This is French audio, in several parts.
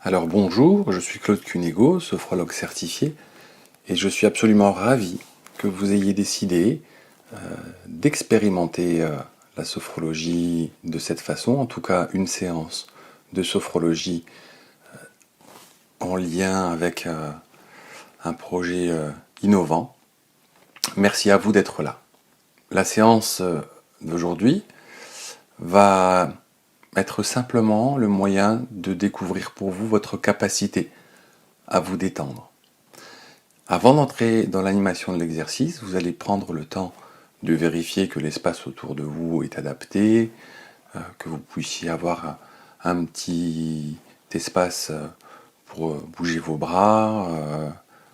Alors bonjour, je suis Claude Cunego, sophrologue certifié, et je suis absolument ravi que vous ayez décidé d'expérimenter la sophrologie de cette façon, en tout cas une séance de sophrologie en lien avec un projet innovant. Merci à vous d'être là. La séance d'aujourd'hui va être simplement le moyen de découvrir pour vous votre capacité à vous détendre. Avant d'entrer dans l'animation de l'exercice, vous allez prendre le temps de vérifier que l'espace autour de vous est adapté, que vous puissiez avoir un petit espace pour bouger vos bras,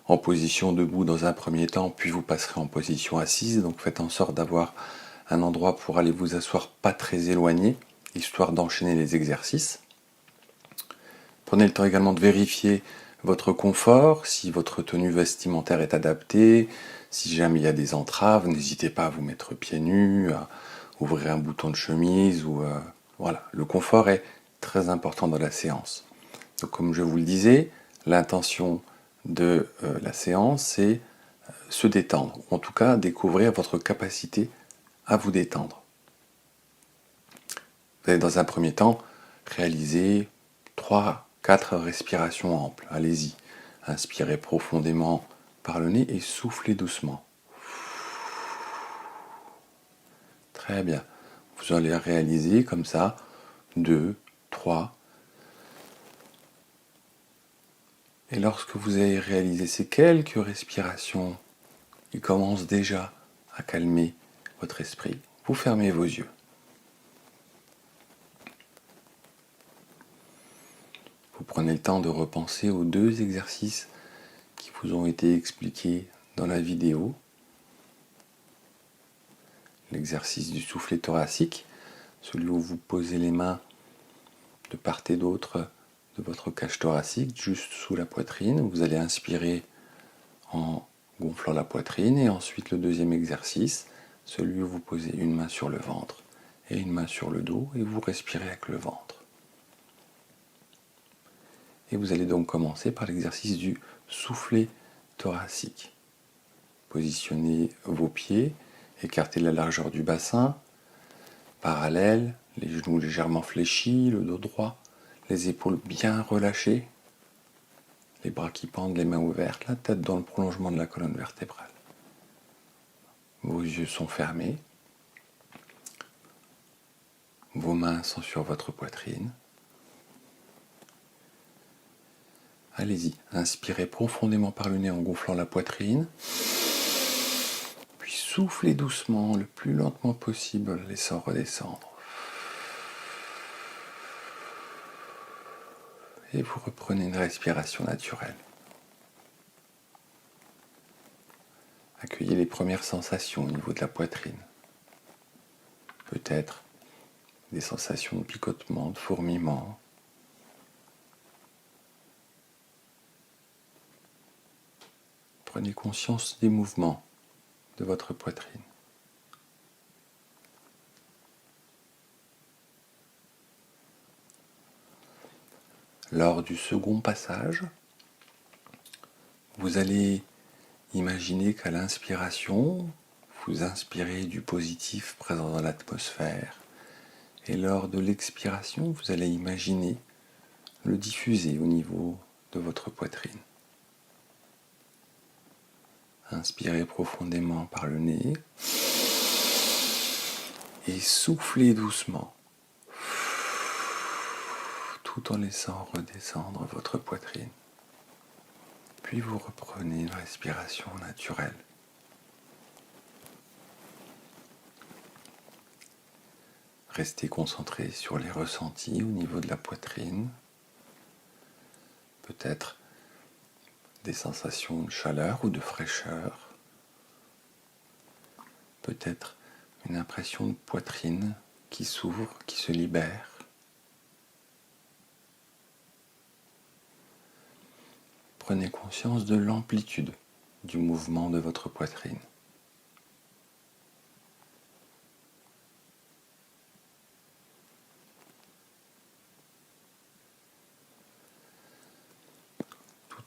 en position debout dans un premier temps, puis vous passerez en position assise. Donc faites en sorte d'avoir un endroit pour aller vous asseoir pas très éloigné, histoire d'enchaîner les exercices. Prenez le temps également de vérifier votre confort, si votre tenue vestimentaire est adaptée, si jamais il y a des entraves, n'hésitez pas à vous mettre pieds nus, à ouvrir un bouton de chemise, voilà. Le confort est très important dans la séance. Donc comme je vous le disais, l'intention de la séance, c'est se détendre, ou en tout cas découvrir votre capacité à vous détendre. Vous allez dans un premier temps réaliser 3-4 respirations amples. Allez-y. Inspirez profondément par le nez et soufflez doucement. Très bien. Vous allez réaliser comme ça 2, 3. Et lorsque vous avez réalisé ces quelques respirations, il commence déjà à calmer votre esprit. Vous fermez vos yeux. Vous prenez le temps de repenser aux 2 exercices qui vous ont été expliqués dans la vidéo. L'exercice du soufflet thoracique, celui où vous posez les mains de part et d'autre de votre cage thoracique, juste sous la poitrine. Vous allez inspirer en gonflant la poitrine, et ensuite le deuxième exercice, celui où vous posez une main sur le ventre et une main sur le dos, et vous respirez avec le ventre. Et vous allez donc commencer par l'exercice du soufflet thoracique. Positionnez vos pieds, écartez la largeur du bassin, parallèle, les genoux légèrement fléchis, le dos droit, les épaules bien relâchées, les bras qui pendent, les mains ouvertes, la tête dans le prolongement de la colonne vertébrale. Vos yeux sont fermés, vos mains sont sur votre poitrine. Allez-y, inspirez profondément par le nez en gonflant la poitrine, puis soufflez doucement, le plus lentement possible, laissant redescendre. Et vous reprenez une respiration naturelle. Accueillez les premières sensations au niveau de la poitrine. Peut-être des sensations de picotement, de fourmillement. Prenez conscience des mouvements de votre poitrine. Lors du second passage, vous allez imaginer qu'à l'inspiration, vous inspirez du positif présent dans l'atmosphère, et lors de l'expiration, vous allez imaginer le diffuser au niveau de votre poitrine. Inspirez profondément par le nez et soufflez doucement, tout en laissant redescendre votre poitrine. Puis vous reprenez une respiration naturelle. Restez concentré sur les ressentis au niveau de la poitrine. Peut-être des sensations de chaleur ou de fraîcheur. Peut-être une impression de poitrine qui s'ouvre, qui se libère. Prenez conscience de l'amplitude du mouvement de votre poitrine.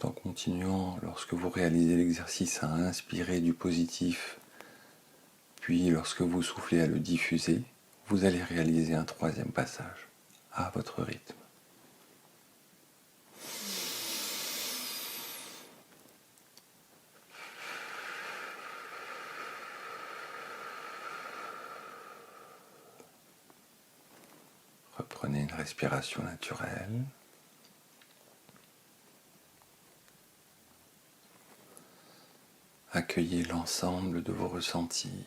tout en continuant, lorsque vous réalisez l'exercice, à inspirer du positif, puis lorsque vous soufflez à le diffuser, vous allez réaliser un troisième passage à votre rythme. Reprenez une respiration naturelle. Accueillez l'ensemble de vos ressentis.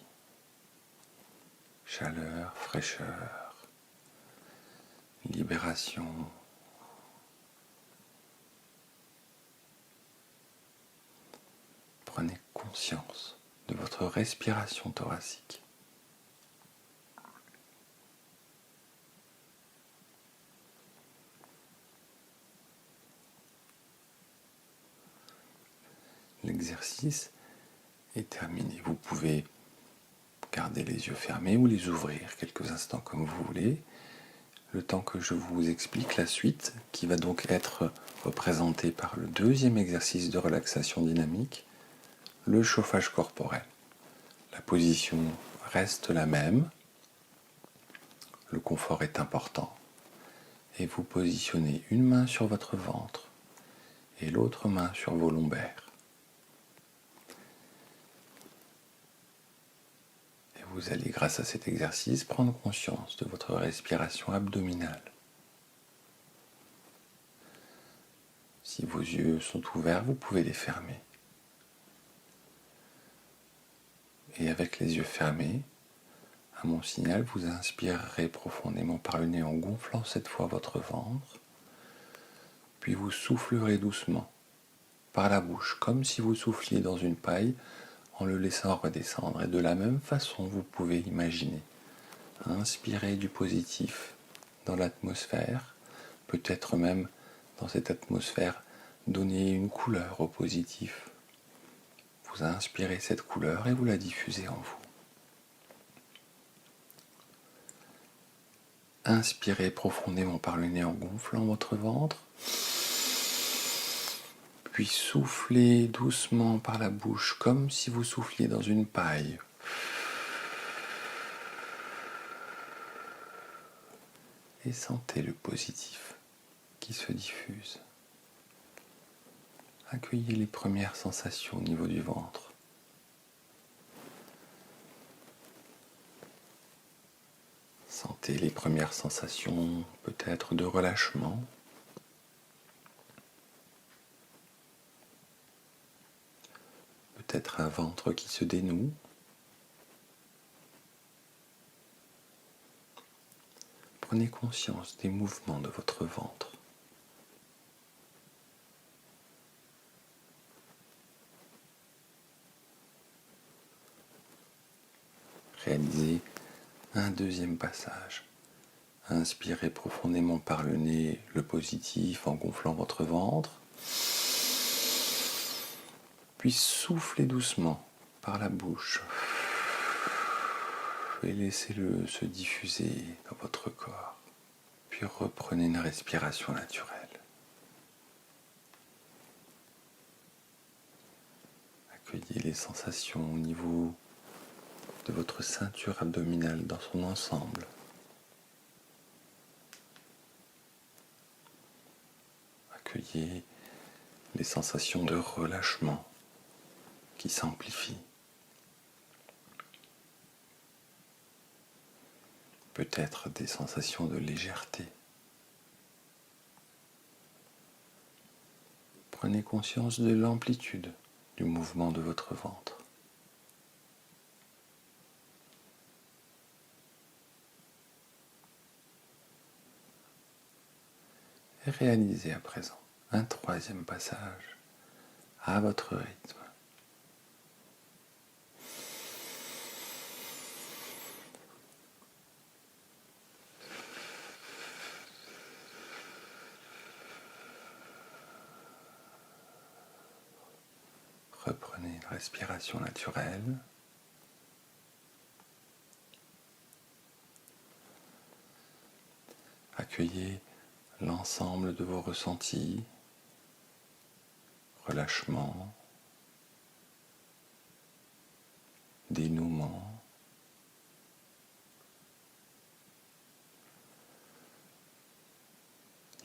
Chaleur, fraîcheur, libération. Prenez conscience de votre respiration thoracique. L'exercice est terminé. Vous pouvez garder les yeux fermés ou les ouvrir quelques instants comme vous voulez, le temps que je vous explique la suite, qui va donc être représentée par le deuxième exercice de relaxation dynamique, le chauffage corporel. La position reste la même, le confort est important, et vous positionnez une main sur votre ventre et l'autre main sur vos lombaires. Vous allez, grâce à cet exercice, prendre conscience de votre respiration abdominale. Si vos yeux sont ouverts, vous pouvez les fermer. Et avec les yeux fermés, à mon signal, vous inspirerez profondément par le nez en gonflant cette fois votre ventre, puis vous soufflerez doucement par la bouche, comme si vous souffliez dans une paille, en le laissant redescendre. Et de la même façon, vous pouvez imaginer inspirer du positif dans l'atmosphère, peut-être même dans cette atmosphère donner une couleur au positif. Vous inspirez cette couleur et vous la diffusez en vous. Inspirez profondément par le nez en gonflant votre ventre, puis soufflez doucement par la bouche comme si vous souffliez dans une paille. Et sentez le positif qui se diffuse. Accueillez les premières sensations au niveau du ventre. Sentez les premières sensations peut-être de relâchement. Peut-être un ventre qui se dénoue. Prenez conscience des mouvements de votre ventre. Réalisez un deuxième passage. Inspirez profondément par le nez le positif en gonflant votre ventre. Puis soufflez doucement par la bouche. Et laissez-le se diffuser dans votre corps. Puis reprenez une respiration naturelle. Accueillez les sensations au niveau de votre ceinture abdominale dans son ensemble. Accueillez les sensations de relâchement qui s'amplifient. Peut-être des sensations de légèreté. Prenez conscience de l'amplitude du mouvement de votre ventre. Et réalisez à présent un troisième passage à votre rythme. Reprenez une respiration naturelle. Accueillez l'ensemble de vos ressentis, relâchement, dénouement,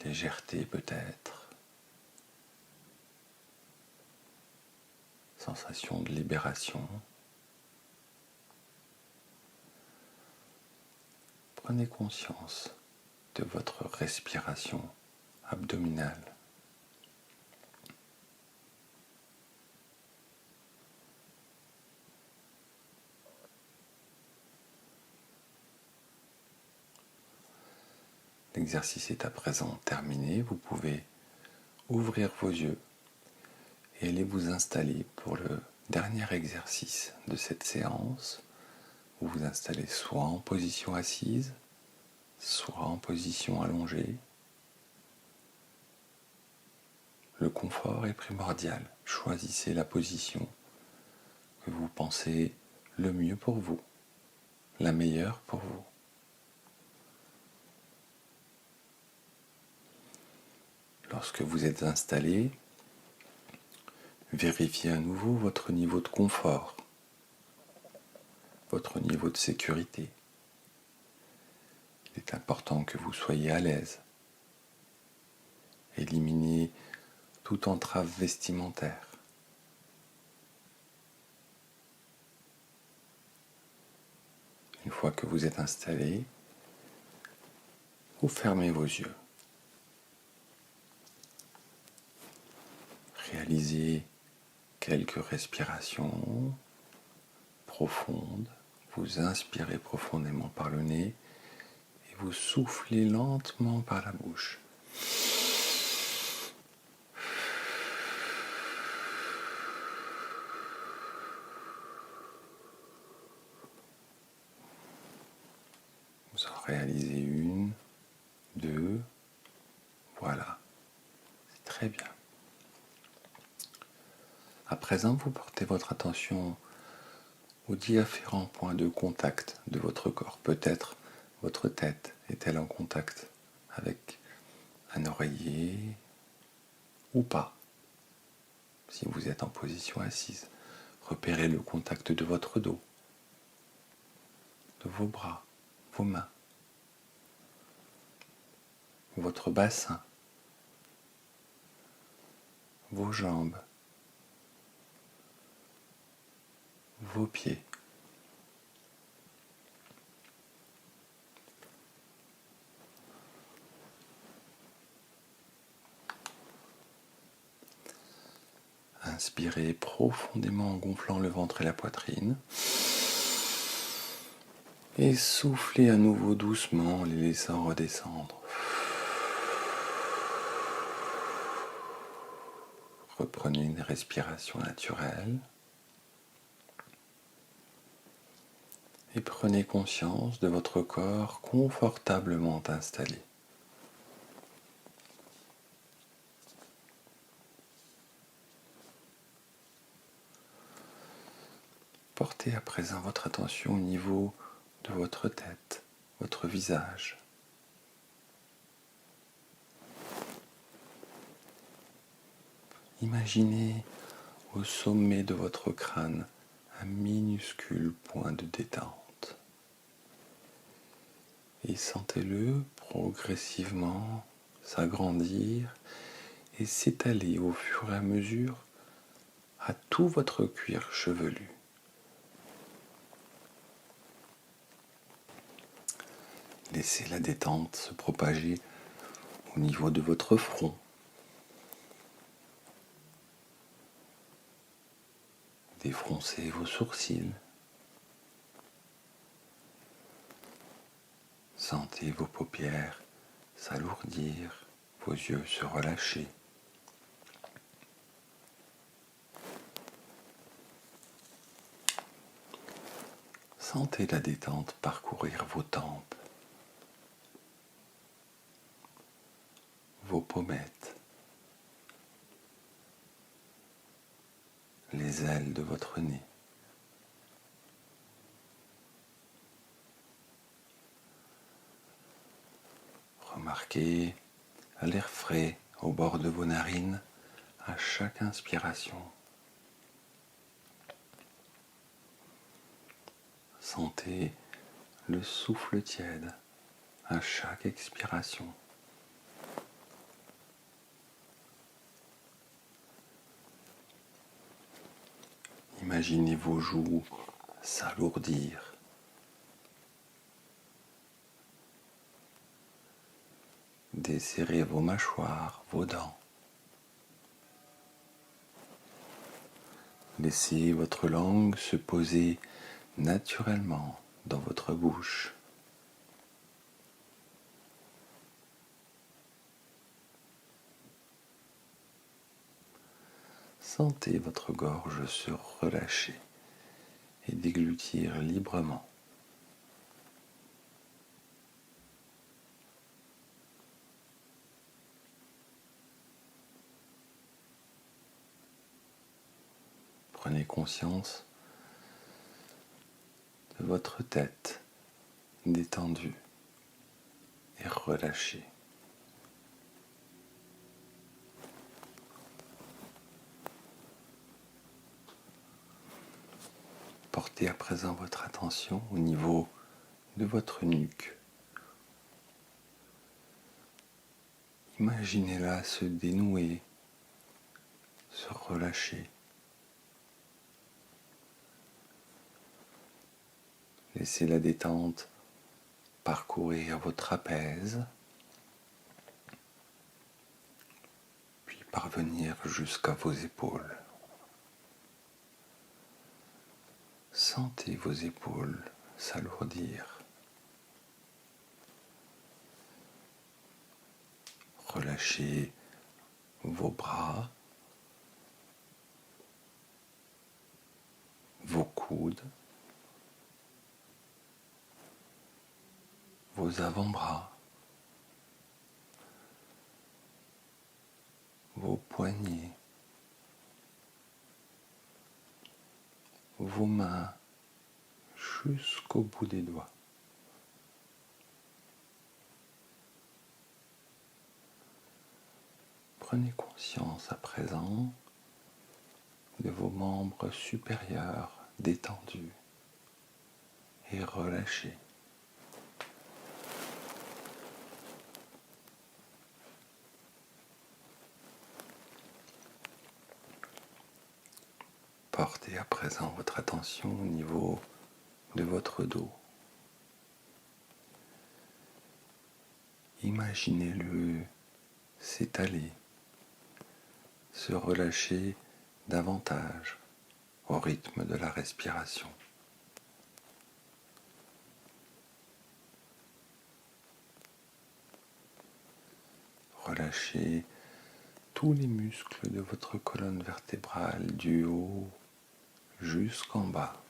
légèreté peut-être, sensation de libération. Prenez conscience de votre respiration abdominale. L'exercice est à présent terminé. Vous pouvez ouvrir vos yeux et aller vous installer pour le dernier exercice de cette séance. Vous vous installez soit en position assise, soit en position allongée. Le confort est primordial. Choisissez la position que vous pensez le mieux pour vous, la meilleure pour vous. Lorsque vous êtes installé, vérifiez à nouveau votre niveau de confort, votre niveau de sécurité. Il est important que vous soyez à l'aise. Éliminez toute entrave vestimentaire. Une fois que vous êtes installé, vous fermez vos yeux. Réalisez quelques respirations profondes. Vous inspirez profondément par le nez et vous soufflez lentement par la bouche. Vous en réalisez une, deux, voilà, c'est très bien. À présent, vous portez votre attention aux différents points de contact de votre corps. Peut-être votre tête est-elle en contact avec un oreiller ou pas. Si vous êtes en position assise, repérez le contact de votre dos, de vos bras, vos mains, votre bassin, vos jambes, vos pieds. Inspirez profondément en gonflant le ventre et la poitrine. Et soufflez à nouveau doucement en les laissant redescendre. Reprenez une respiration naturelle. Et prenez conscience de votre corps confortablement installé. Portez à présent votre attention au niveau de votre tête, votre visage. Imaginez au sommet de votre crâne un minuscule point de détente. Et sentez-le progressivement s'agrandir et s'étaler au fur et à mesure à tout votre cuir chevelu. Laissez la détente se propager au niveau de votre front. Défroncez vos sourcils. Sentez vos paupières s'alourdir, vos yeux se relâcher. Sentez la détente parcourir vos tempes, vos pommettes, les ailes de votre nez. Remarquez l'air frais au bord de vos narines à chaque inspiration. Sentez le souffle tiède à chaque expiration. Imaginez vos joues s'alourdir. Desserrez vos mâchoires, vos dents. Laissez votre langue se poser naturellement dans votre bouche. Sentez votre gorge se relâcher et déglutir librement. Prenez conscience de votre tête détendue et relâchée. Portez à présent votre attention au niveau de votre nuque. Imaginez-la se dénouer, se relâcher. Laissez la détente parcourir vos trapèzes, puis parvenir jusqu'à vos épaules. Sentez vos épaules s'alourdir. Relâchez vos bras, vos coudes, vos avant-bras, vos poignets, vos mains jusqu'au bout des doigts. Prenez conscience à présent de vos membres supérieurs détendus et relâchés. Portez à présent votre attention au niveau de votre dos. Imaginez-le s'étaler, se relâcher davantage au rythme de la respiration. Relâchez tous les muscles de votre colonne vertébrale du haut jusqu'en bas.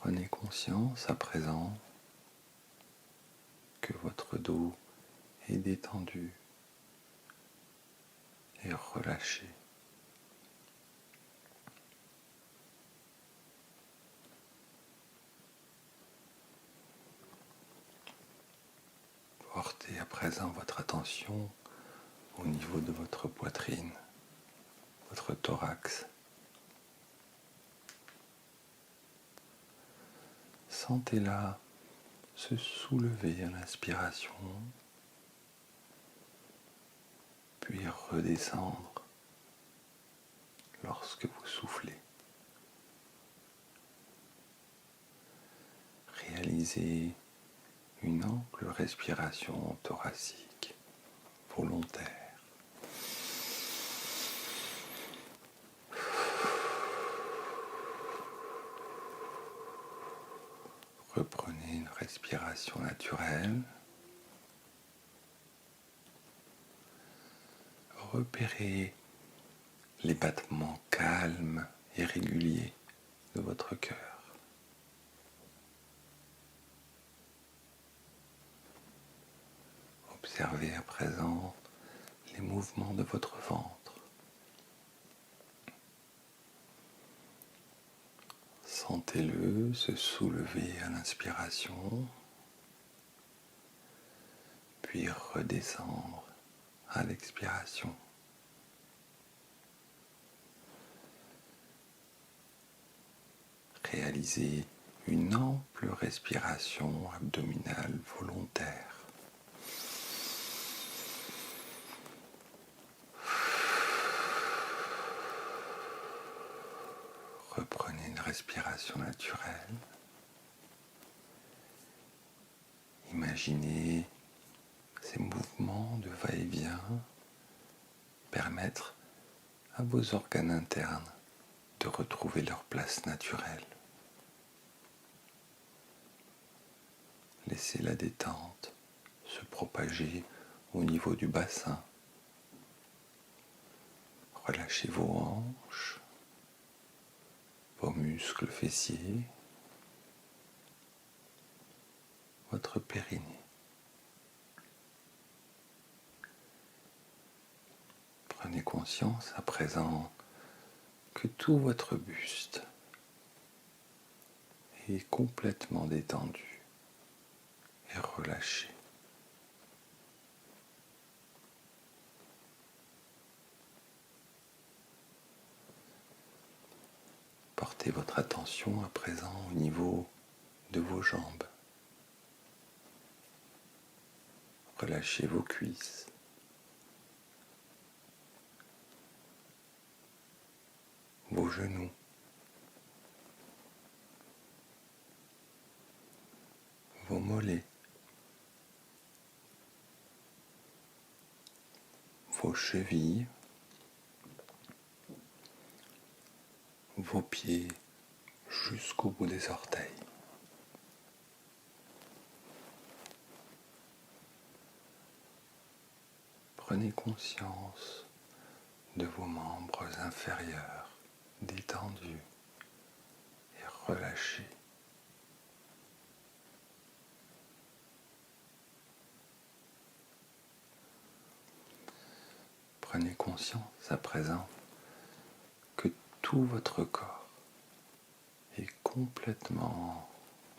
Prenez conscience à présent que votre dos est détendu et relâché. Portez à présent votre attention au niveau de votre poitrine, votre thorax. Sentez-la se soulever à l'inspiration, puis redescendre lorsque vous soufflez. Réalisez une ample respiration thoracique volontaire. Reprenez une respiration naturelle. Repérez les battements calmes et réguliers de votre cœur. Observez à présent les mouvements de votre ventre. Sentez-le se soulever à l'inspiration, puis redescendre à l'expiration. Réalisez une ample respiration abdominale volontaire. Reprenez une respiration naturelle. Imaginez ces mouvements de va-et-vient permettre à vos organes internes de retrouver leur place naturelle. Laissez la détente se propager au niveau du bassin. Relâchez vos hanches, vos muscles fessiers, votre périnée. Prenez conscience à présent que tout votre buste est complètement détendu et relâché. Portez votre attention à présent au niveau de vos jambes. Relâchez vos cuisses. Vos genoux. Vos mollets. Vos chevilles. Vos pieds jusqu'au bout des orteils. Prenez conscience de vos membres inférieurs détendus et relâchés. Prenez conscience à présent que tout votre corps est complètement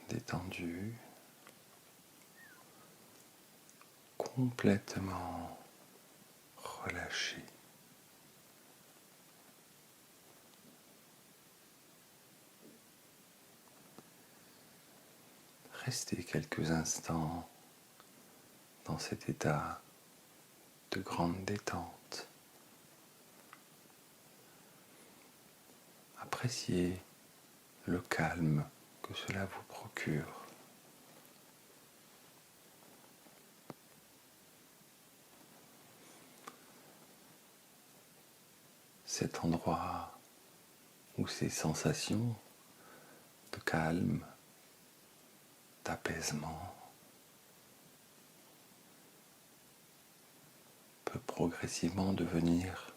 détendu, complètement relâché. Restez quelques instants dans cet état de grande détente. Appréciez le calme que cela vous procure. Cet endroit où ces sensations de calme, d'apaisement peut progressivement devenir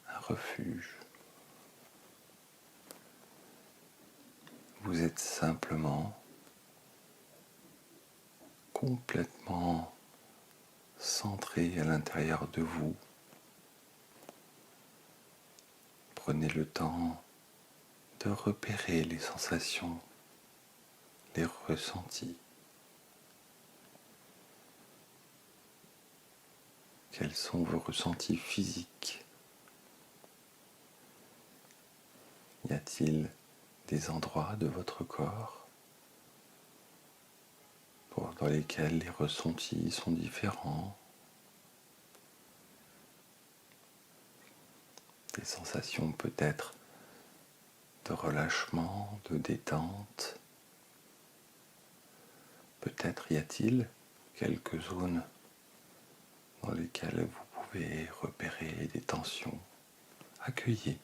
un refuge. Vous êtes simplement complètement centré à l'intérieur de vous. Prenez le temps de repérer les sensations, les ressentis. Quels sont vos ressentis physiques? Y a-t-il des endroits de votre corps dans lesquels les ressentis sont différents? Des sensations peut-être de relâchement, de détente. Peut-être y a-t-il quelques zones dans lesquelles vous pouvez repérer des tensions. Accueillez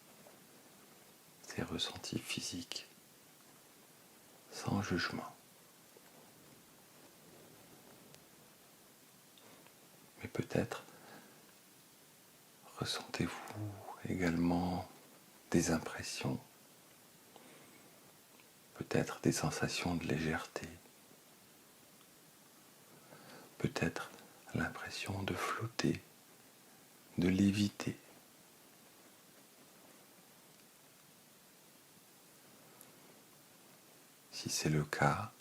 ces ressentis physiques sans jugement. Mais peut-être ressentez-vous également des impressions, peut-être des sensations de légèreté, peut-être l'impression de flotter, de léviter. Si c'est le cas,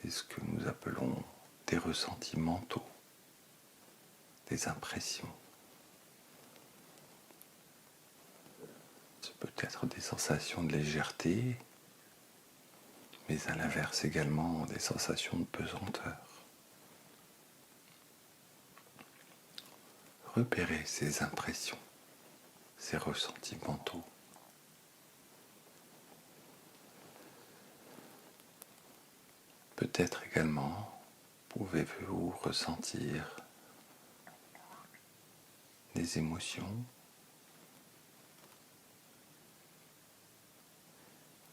c'est ce que nous appelons des ressentis mentaux, des impressions. Ça peut être des sensations de légèreté, mais à l'inverse également des sensations de pesanteur. Repérez ces impressions, ces ressentis mentaux. Peut-être également pouvez-vous ressentir des émotions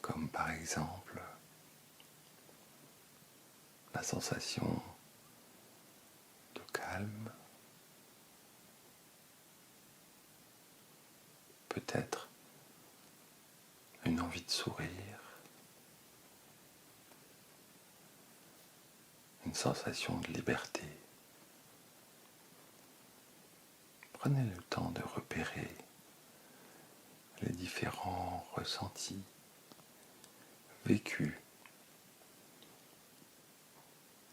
comme par exemple la sensation de calme, peut-être une envie de sourire, une sensation de liberté. Prenez le temps de repérer les différents ressentis vécus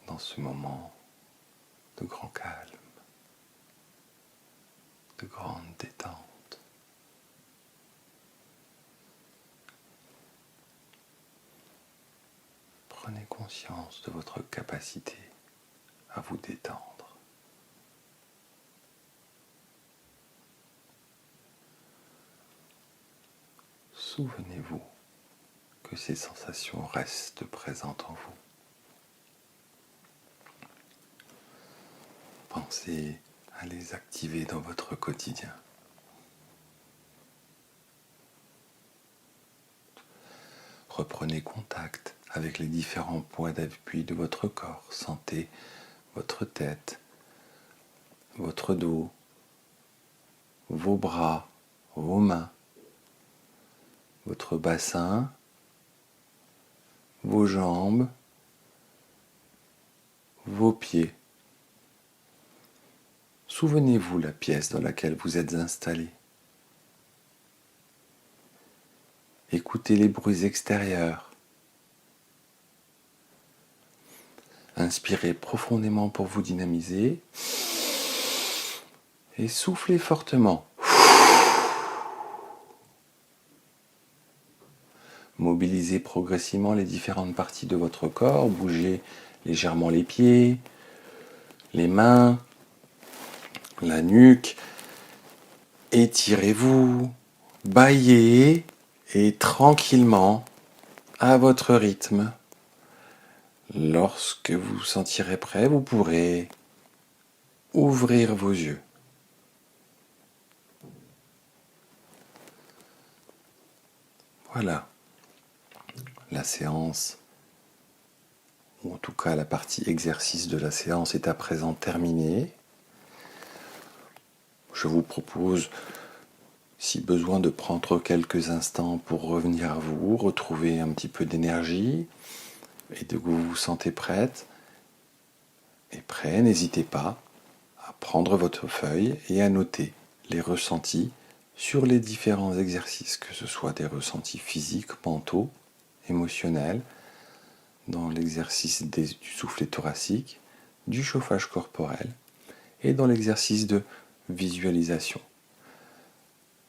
dans ce moment de grand calme, de grande détente. Prenez conscience de votre capacité à vous détendre. Souvenez-vous que ces sensations restent présentes en vous. Pensez à les activer dans votre quotidien. Reprenez contact avec les différents points d'appui de votre corps. Sentez votre tête, votre dos, vos bras, vos mains, votre bassin, vos jambes, vos pieds. Souvenez-vous la pièce dans laquelle vous êtes installé. Écoutez les bruits extérieurs. Inspirez profondément pour vous dynamiser et soufflez fortement. Mobilisez progressivement les différentes parties de votre corps, bougez légèrement les pieds, les mains, la nuque, étirez-vous, bâillez et tranquillement, à votre rythme, lorsque vous vous sentirez prêt, vous pourrez ouvrir vos yeux. Voilà. La séance, ou en tout cas la partie exercice de la séance est à présent terminée. Je vous propose, si besoin, de prendre quelques instants pour revenir à vous, retrouver un petit peu d'énergie et de vous vous sentez prête et prêt, n'hésitez pas à prendre votre feuille et à noter les ressentis sur les différents exercices, que ce soit des ressentis physiques, mentaux, émotionnels, dans l'exercice du soufflet thoracique, du chauffage corporel et dans l'exercice de visualisation.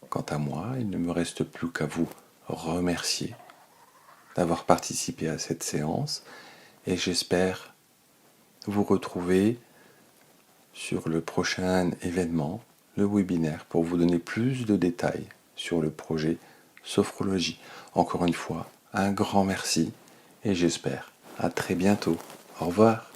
Quant à moi, il ne me reste plus qu'à vous remercier d'avoir participé à cette séance et j'espère vous retrouver sur le prochain événement, le webinaire, pour vous donner plus de détails sur le projet Sophrologie. Encore une fois, un grand merci et j'espère à très bientôt. Au revoir.